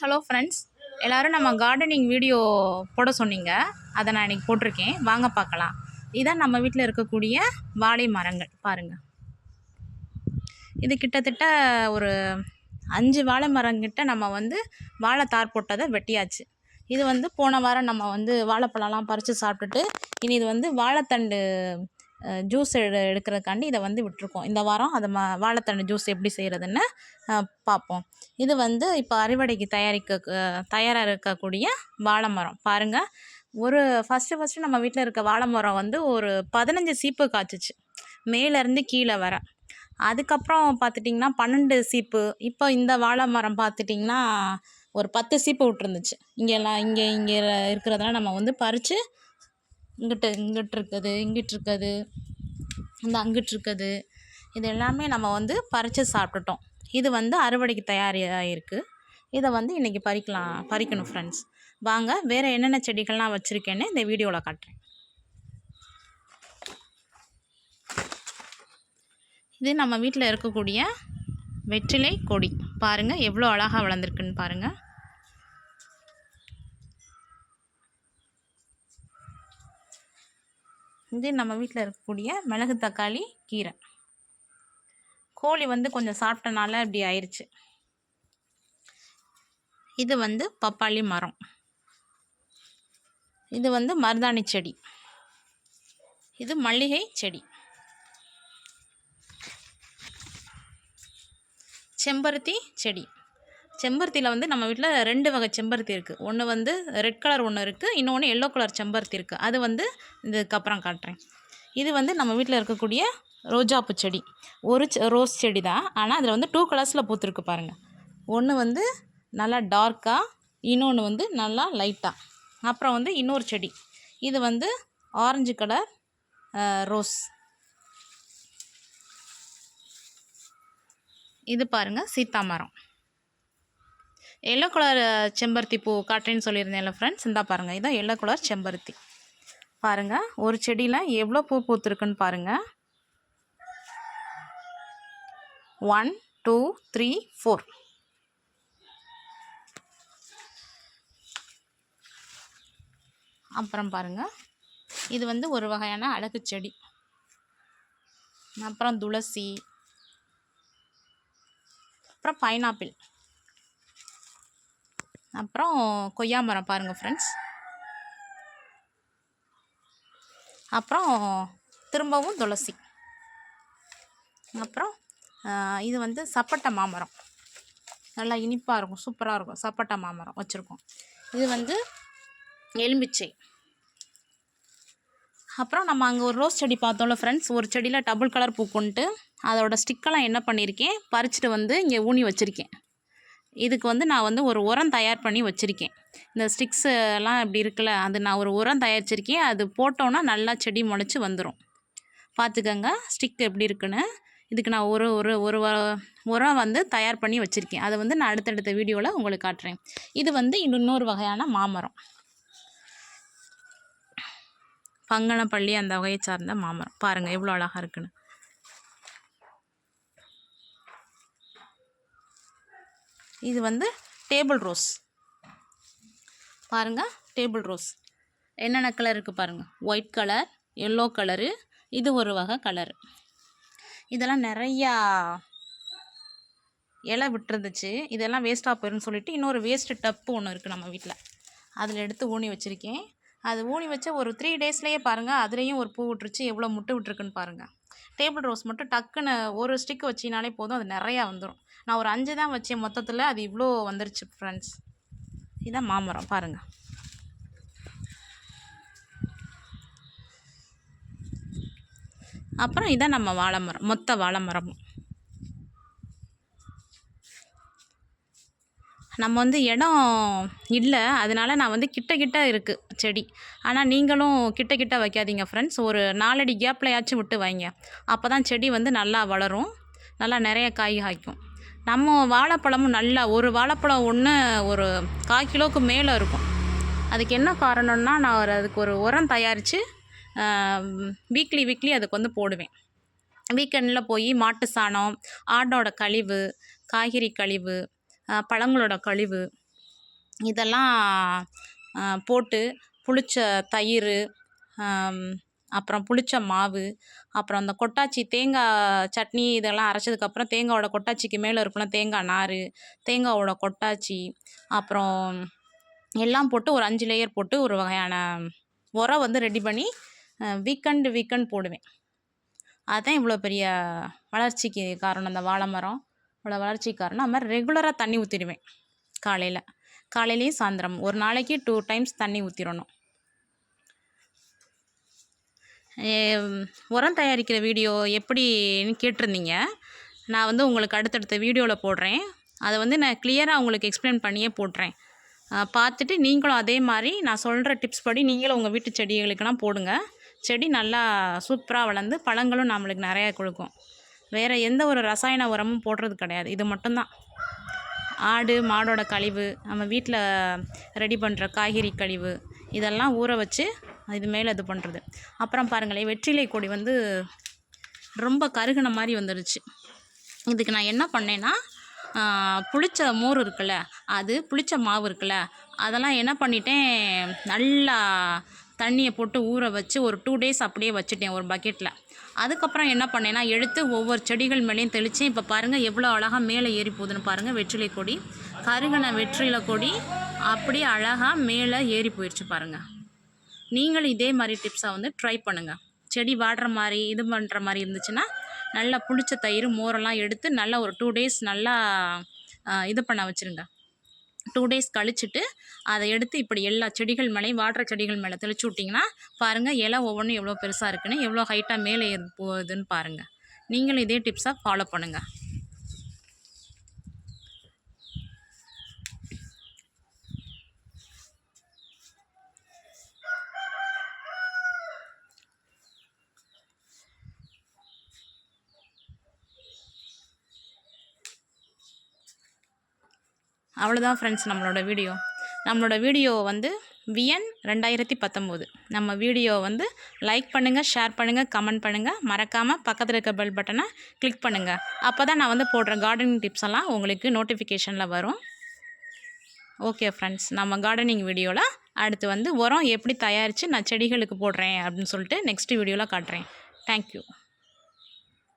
Hello friends, எல்லோரும் நம்ம gardening video போட சொன்னீங்க. அதை நான் இன்றைக்கி போட்டிருக்கேன். வாங்க பார்க்கலாம். இதான் நம்ம வீட்டில் இருக்கக்கூடிய வாழை மரங்கள் பாருங்கள். இது கிட்டத்தட்ட ஒரு 5 வாழை மரங்கிட்ட நம்ம வாழைத்தார் போட்டதை வெட்டியாச்சு. இது போன வாரம் நம்ம வாழைப்பழம்லாம் பறித்து சாப்பிட்டுட்டு இனி இது வாழைத்தண்டு ஜூஸ் எடுக்கிறதுக்காண்டி இதை விட்டுருக்கோம். இந்த வாரம் அதை வாழைத்தண்டு ஜூஸ் எப்படி செய்கிறதுன்னு பார்ப்போம். இது இப்போ அறுவடைக்கு தயாராக இருக்கக்கூடிய வாழை மரம் பாருங்கள். ஃபஸ்ட்டு நம்ம வீட்டில் இருக்க வாழை மரம் ஒரு 15 சீப்பு காய்ச்சிச்சு, மேலேருந்து கீழே வர. அதுக்கப்புறம் பார்த்துட்டிங்கன்னா 12 சீப்பு. இப்போ இந்த வாழை மரம் பார்த்துட்டிங்கன்னா ஒரு 10 சீப்பு விட்டுருந்துச்சு. இங்கே இருக்கிறதெல்லாம் நம்ம பறித்து இங்கிட்டு இருக்குது அங்கிட்டு இருக்குது, இது எல்லாமே நம்ம பறித்து சாப்பிட்டுட்டோம். இது அறுவடைக்கு தயாராக இருக்குது. இதை இன்றைக்கி பறிக்கணும் ஃப்ரெண்ட்ஸ். வாங்க வேறு என்னென்ன செடிகள்லாம் வச்சுருக்கேன்னு இந்த வீடியோவில் காட்டுறேன். இது நம்ம வீட்டில் இருக்கக்கூடிய வெற்றிலை கொடி பாருங்கள், எவ்வளோ அழகாக வளர்ந்துருக்குன்னு பாருங்கள். இது நம்ம வீட்டில் இருக்கக்கூடிய மிளகு தக்காளி கீரை. கோழி கொஞ்சம் சாப்பிட்டனால இப்படி ஆயிடுச்சு. இது பப்பாளி மரம். இது மருதாணி செடி. இது மல்லிகை செடி. செம்பருத்தி செடி. செம்பருத்தியில் நம்ம வீட்டில் 2 வகை செம்பருத்தி இருக்குது. ஒன்று ரெட் கலர் ஒன்று இருக்குது, இன்னொன்று எல்லோ கலர் செம்பருத்தி இருக்குது. அது இதுக்கப்புறம் காட்டுறேன். இது நம்ம வீட்டில் இருக்கக்கூடிய ரோஜாப்பூ செடி. ஒரு ரோஸ் செடி தான், ஆனால் அதில் 2 கலர்ஸில் பூத்துருக்கு பாருங்கள். ஒன்று நல்லா டார்க்காக, இன்னொன்று நல்லா லைட்டாக. அப்புறம் இன்னொரு செடி. இது ஆரஞ்சு கலர் ரோஸ். இது பாருங்கள் சீத்தாமரம். எல்லோ கலர் செம்பருத்தி பூ காட்டுறேன்னு சொல்லியிருந்தேன்ல ஃப்ரெண்ட்ஸ். இந்தா பாருங்கள், இதான் எல்லோ கலர் செம்பருத்தி. பாருங்கள் ஒரு செடியில் எவ்வளோ பூ பூத்துருக்குன்னு பாருங்கள். 1 2 3 4. அப்புறம் பாருங்கள், இது ஒரு வகையான அழகு செடி. அப்புறம் துளசி, அப்புறம் பைனாப்பிள், அப்புறம் கொய்யா மரம் பாருங்கள் ஃப்ரெண்ட்ஸ். அப்புறம் திரும்பவும் துளசி. அப்புறம் இது சப்பட்டை மாமரம். நல்லா இனிப்பாக இருக்கும், சூப்பராக இருக்கும். சப்பட்டை மாமரம் வச்சுருக்கோம். இது எலும்பிச்சை. அப்புறம் நம்ம அங்கே ஒரு ரோஸ் செடி பார்த்தோம்ல ஃப்ரெண்ட்ஸ். ஒரு செடியில் டபுள் கலர் பூக்குன்ட்டு அதோடய ஸ்டிக்கெல்லாம் என்ன பண்ணியிருக்கேன், பறிச்சுட்டு இங்கே ஊனி வச்சுருக்கேன். இதுக்கு நான் ஒரு உரம் தயார் பண்ணி வச்சுருக்கேன். இந்த ஸ்டிக்ஸ் எல்லாம் இப்படி இருக்குல்ல, அது நான் ஒரு உரம் தயாரிச்சிருக்கேன். அது போட்டோன்னா நல்லா செடி முளைச்சி வந்துடும். பார்த்துக்கங்க ஸ்டிக் எப்படி இருக்குன்னு. இதுக்கு நான் ஒரு உரம் தயார் பண்ணி வச்சுருக்கேன். அதை நான் அடுத்தடுத்த வீடியோவில் உங்களுக்கு காட்டுறேன். இது இன்னொரு வகையான மாமரம், பங்கனப்பள்ளி அந்த வகையை சார்ந்த மாமரம். பாருங்கள் எவ்வளோ அழகாக இருக்குன்னு. இது டேபிள் ரோஸ். பாருங்கள் டேபிள் ரோஸ் என்னென்ன கலர் இருக்குது பாருங்கள். ஒயிட் கலர், எல்லோ கலரு, இது ஒரு வகை கலரு. இதெல்லாம் நிறையா இலை விட்டுருந்துச்சு. இதெல்லாம் வேஸ்ட்டாக போயிடும்னு சொல்லிவிட்டு இன்னொரு வேஸ்ட்டு டப்பு ஒன்று இருக்குது நம்ம வீட்டில். அதில் எடுத்து ஊனி வச்சுருக்கேன். அது ஊனி வச்ச ஒரு 3 டேஸ்லேயே பாருங்கள் அதுலேயும் ஒரு பூ விட்டுருச்சு. எவ்வளோ முட்டை விட்டுருக்குன்னு பாருங்கள். டேபிள் ரோஸ் மட்டும் டக்குன்னு ஒரு ஸ்டிக்கு வச்சினாலே போதும், அது நிறையா வந்துடும். நான் ஒரு 5 தான் வச்சேன் மொத்தத்தில், அது இவ்வளோ வந்துருச்சு ஃப்ரெண்ட்ஸ். இதான் மாமரம் பாருங்கள். அப்புறம் இதான் நம்ம வாழை மரம், மொத்த வாழை மரமும். நம்ம இடம் இல்லை, அதனால் நான் கிட்ட இருக்குது செடி. ஆனால் நீங்களும் கிட்ட வைக்காதீங்க ஃப்ரெண்ட்ஸ். ஒரு 4 அடி கேப்லையாச்சும் விட்டு வைங்க. அப்போ தான் செடி நல்லா வளரும், நல்லா நிறைய காய் காய்க்கும். நம்ம வாழைப்பழமும் நல்லா ஒரு வாழைப்பழம் ஒன்று ஒரு 1/4 கிலோவுக்கு மேலே இருக்கும். அதுக்கு என்ன காரணம்னா, நான் அதுக்கு ஒரு உரம் தயாரித்து வீக்லி அதுக்கு போடுவேன். வீக்கெண்டில் போய் மாட்டு சாணம், ஆடோட கழிவு, காய்கறி கழிவு, பழங்களோட கழிவு, இதெல்லாம் போட்டு புளிச்ச தயிர், அப்புறம் புளிச்ச மாவு, அப்புறம் அந்த கொட்டாச்சி தேங்காய் சட்னி இதெல்லாம் அரைச்சதுக்கப்புறம் தேங்காயோட கொட்டாச்சிக்கு மேலே இருக்கும்ல தேங்காய் நார், தேங்காவோட கொட்டாச்சி, அப்புறம் எல்லாம் போட்டு ஒரு 5 லேயர் போட்டு ஒரு வகையான உரம் வந்து ரெடி பண்ணி வீக்கெண்ட் போடுவேன். அதுதான் இவ்வளோ பெரிய வளர்ச்சிக்கு காரணம். அந்த வாழை மரம் இவ்வளோ வளர்ச்சிக்கு காரணம். அது மாதிரி ரெகுலராக தண்ணி ஊற்றிடுவேன். காலையிலையும் சாயந்தரம் ஒரு நாளைக்கு 2 டைம்ஸ் தண்ணி ஊற்றிடணும். உரம் தயாரிக்கிற வீடியோ எப்படின்னு கேட்டிருந்தீங்க. நான் வந்து உங்களுக்கு அடுத்தடுத்த வீடியோவில் போடுறேன். அதை வந்து நான் கிளியராக உங்களுக்கு எக்ஸ்பிளைன் பண்ணியே போடுறேன். பார்த்துட்டு நீங்களும் அதே மாதிரி நான் சொல்கிற டிப்ஸ் படி நீங்களும் உங்கள் வீட்டு செடிகளுக்கெல்லாம் போடுங்க. செடி நல்லா சூப்பராக வளர்ந்து பழங்களும் நம்மளுக்கு நிறையா கொடுக்கும். வேறு எந்த ஒரு ரசாயன உரமும் போடுறது கிடையாது. இது மட்டும்தான். ஆடு மாடோட கழிவு, நம்ம வீட்டில் ரெடி பண்ணுற காய்கறி கழிவு, இதெல்லாம் ஊற வச்சு இது மேலே இது பண்ணுறது. அப்புறம் பாருங்களேன், வெற்றிலை கொடி வந்து ரொம்ப கருகின மாதிரி வந்துடுச்சு. இதுக்கு நான் என்ன பண்ணேன்னா, புளிச்ச மோர் இருக்குல்ல, அது புளிச்ச மாவு இருக்குல்ல, அதெல்லாம் என்ன பண்ணிட்டேன், நல்லா தண்ணியை போட்டு ஊற வச்சு ஒரு 2 டேஸ் அப்படியே வச்சுட்டேன் ஒரு பக்கெட்டில். அதுக்கப்புறம் என்ன பண்ணேன்னா, எடுத்து ஒவ்வொரு செடிகள் மேலேயும் தெளித்தேன். இப்போ பாருங்கள் எவ்வளோ அழகாக மேலே ஏறி போகுதுன்னு பாருங்கள். வெற்றிலை கொடி, கருகின வெற்றிலை கொடி அப்படியே அழகாக மேலே ஏறி போயிடுச்சு பாருங்கள். நீங்களும் இதே மாதிரி டிப்ஸை வந்து ட்ரை பண்ணுங்கள். செடி வாடுற மாதிரி இது பண்ணுற மாதிரி இருந்துச்சுன்னா நல்லா புளிச்ச தயிர் மோரெல்லாம் எடுத்து நல்லா ஒரு 2 டேஸ் நல்லா இது பண்ண வச்சுருங்க. 2 டேஸ் கழிச்சுட்டு அதை எடுத்து இப்படி எல்லா செடிகள் மேலேயும் வாடுற செடிகள் மேலே தெளிச்சு விட்டிங்கன்னா பாருங்கள், இலை ஒவ்வொன்றும் எவ்வளோ பெருசாக இருக்குன்னு, எவ்வளோ ஹைட்டாக மேலே ஏறி போகுதுன்னு பாருங்கள். நீங்களும் இதே டிப்ஸாக ஃபாலோ பண்ணுங்கள். அவ்வளோதான் ஃப்ரெண்ட்ஸ் நம்மளோட வீடியோ வந்து விஎன் 2019. நம்ம வீடியோ வந்து லைக் பண்ணுங்கள், ஷேர் பண்ணுங்கள், கமெண்ட் பண்ணுங்கள். மறக்காமல் பக்கத்தில் இருக்க பெல் பட்டனை கிளிக் பண்ணுங்கள். அப்போ தான் நான் வந்து போடுற கார்டனிங் டிப்ஸ் எல்லாம் உங்களுக்கு நோட்டிஃபிகேஷனில் வரும். ஓகே ஃப்ரெண்ட்ஸ், நம்ம கார்டனிங் வீடியோவில் அடுத்து வந்து உரம் எப்படி தயாரித்து நான் செடிகளுக்கு போடுறேன் அப்படின்னு சொல்லிட்டு நெக்ஸ்ட் வீடியோவில் காட்டுறேன். தேங்க்யூ.